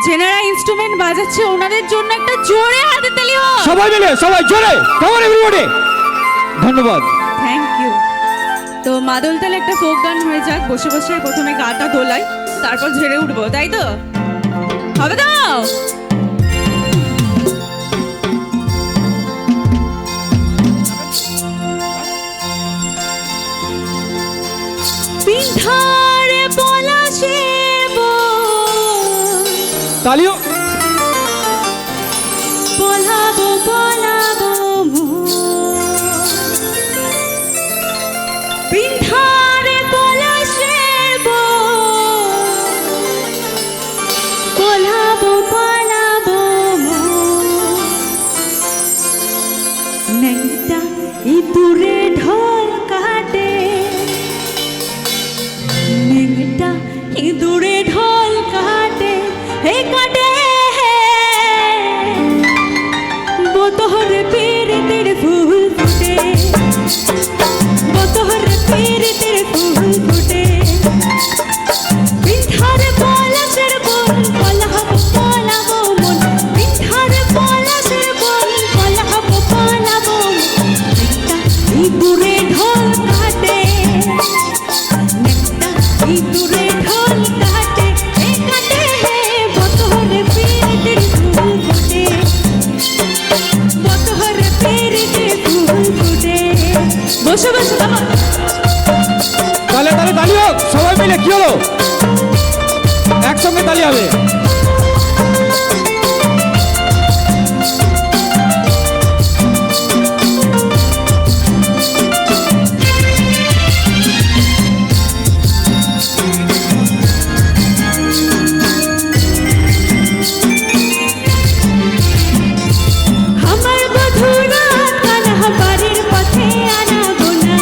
যেনারা ইনস্ট্রুমেন্ট বাজাচ্ছে ওনাদের জন্য একটা জোরে হাতের তালি হোক। সবাই মিলে, সবাই জোরে, কাম অন এভরিবডি। ধন্যবাদ, থ্যাংক ইউ। তো মাদল তালে একটা ফোক গান হয়ে যাক, বসে বসে প্রথমে গাটা দোলাই, তারপর ঝেড়ে উঠবো, তাই তো? হবে তো? পিঠারে পলাশে তালিও। পলাবো পলাবো পিঠারে পলাশে পলাবো পলাবো নেংটা ইঁদুরে ঢোল কাটে, নেংটা ইঁদুরে ঢোল কাটে, হে কাটে বতহর পীরিতের ফুল ফুটে, বতহর পীরিতের ফুল ফুটে। পিঠার পলাশের বন পলাবো পলাবো মন, পিঠার পলাশের বন পলাবো পলাবো মন। একটা ইঁদুরে ঢোল কাটে, একটা ইঁদুরে ঢোল কাটে, হে কাটে বতহর পীরিতের ফুল ফুটে, বতহর পীরিতের ফুল ফুটে। বসে বসে তালে তালে তালি হোক, সবাই মিলে। কি হলো? একসঙ্গে তালি হবে। আমার বধুরা কানহা বাড়ির পথে আনাবো না,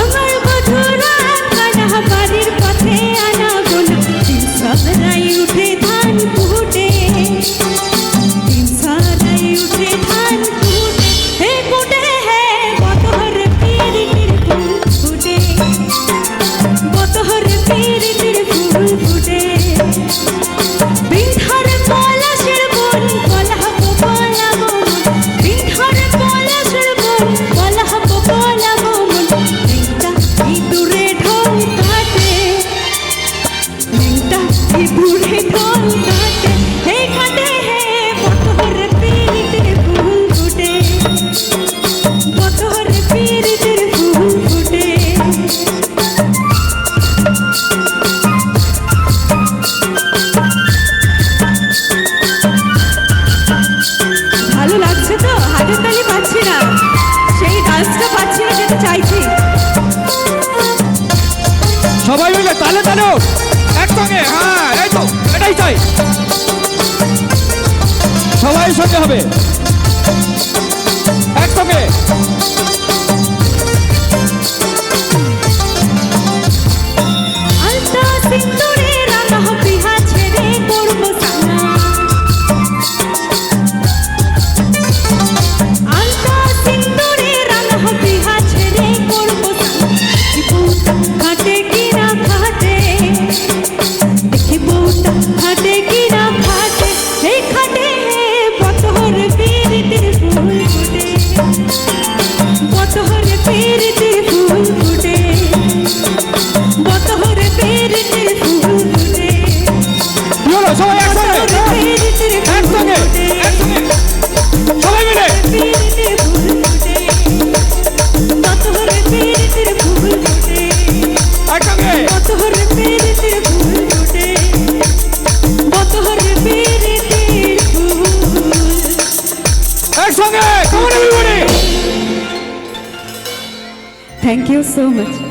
আমার বধুরা কানহা বাড়ির পথে আনাবো না। দিন সরাই উঠে ধান ফুটে, দিন সরাই উঠে ধান ফুটে, হে ফুটে হে বতহর পীরিতের ফুল ফুটে, বতহর পীরিতের ফুল ফুটে। পিঠার পলাশের বন পলাবো পলাবো মন, পিঠার পলাশের বন পলাবো পলাবো মন। নেংটা ইঁদুরে ঢোল কাটে, নেংটা ইঁদুরে ঢোল কাটে, হে কাটে হে বতহর পীরিতের ফুল ফুটে, বতহর পীরিতের ফুল ফুটে। ভালো লাগছে তো? হাতের তালি পাচ্ছি না, সেই ডান্সটা পাচ্ছি না যেটা চাইছি। সবাই মিলে তালে তালে হোক, একসঙ্গে। হ্যাঁ, এই তো, এটাই চাই। সবাই সঙ্গে হবে, একসঙ্গে। আলতা সিন্দুরে রাঙা বিহা ছেড়ে করবো সানা, আলতা সিন্দুরে রাঙা বিহা ছেড়ে করবো সানা। দেখি বউটা খাটে কিনা খাটে, দেখি বউটা খাটে কিনা খাটে, হে খাটে হে বতহর পীরিতের ফুল ফুটে, বতহর পীরিতের ফুল ফুটে, বতহর পীরিতের ফুল ফুটে। কি হলো? সবাই একসঙ্গে, একসঙ্গে, একসঙ্গে। সবাই মিলে। পীরিতের ফুল ফুটে, বতহর পীরিতের ফুল ফুটে, একসঙ্গে। বতহর পীরিতের ফুল ফুটে, বতহর পীরিতের ফুল। একসঙ্গে, come on everybody. Thank you so much.